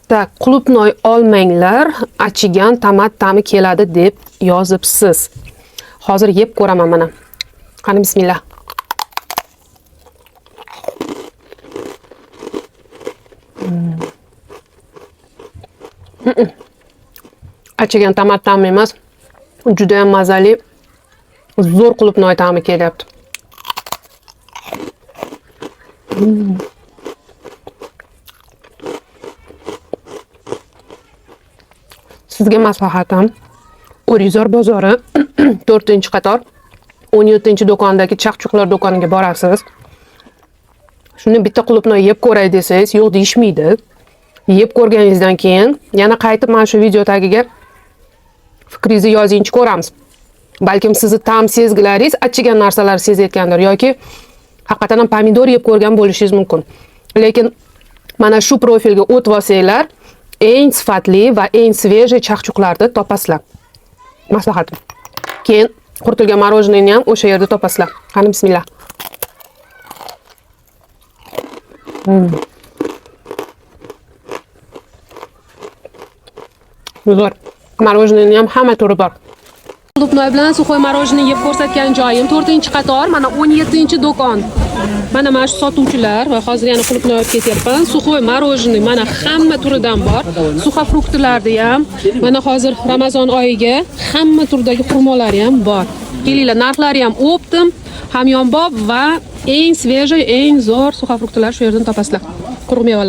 Pastda qulupnoy olmanglar, achigan tomat ta'mi keladi deb yozibsiz. Hozir yeb ko'raman mana. Qani bismillah. Achigan tomat ta'mi emas, juda ham mazali, zo'r qulupnoy ta'mi kelyapti. Sizga maslahatim, O'rizor bozori 4-qator 17-do'kondagi chaqchuqlar do'koniga borasiz. Shuni bitta qulupnoy yeb ko'ray desangiz, yo'q deyishmaydi. Yeb ko'rganingizdan keyin yana qaytib mana shu video tagiga fikringizni yozingchi ko'ramiz. Balkim sizni ta'm sezgilaringiz achigan narsalar sezayotgandir yoki haqiqatan ham pomidor yeb ko'rgan bo'lishingiz mumkin. Lekin mana shu profilga o'tib olsanglar, eng sifatli va eng svejiy chaqchuqlarni topasizlar. Maslahatim. Keyin quritilgan morojneni ham o'sha yerda topasizlar. Qani bismillah. Zo'r. Morojneni ham hamma turi bor. Qulupnoy bilan suxoy morojni yeb ko'rsatgan joyim 4-qator, mana 17-do'kon. Mana shu sotuvchilar va hozir yana qulupnoy olib ketyapman. Suxoy morojni mana hamma turidan bor. Suxa fruktlardi ham. Mana hozir Ramazon oyiga hamma turdagi xurmolari ham bor. Kelinglar, narxlari ham optim, hamyonbop va eng svejiy, eng zo'r suxa fruktlar shu yerdan topasizlar. Quruq mevalar.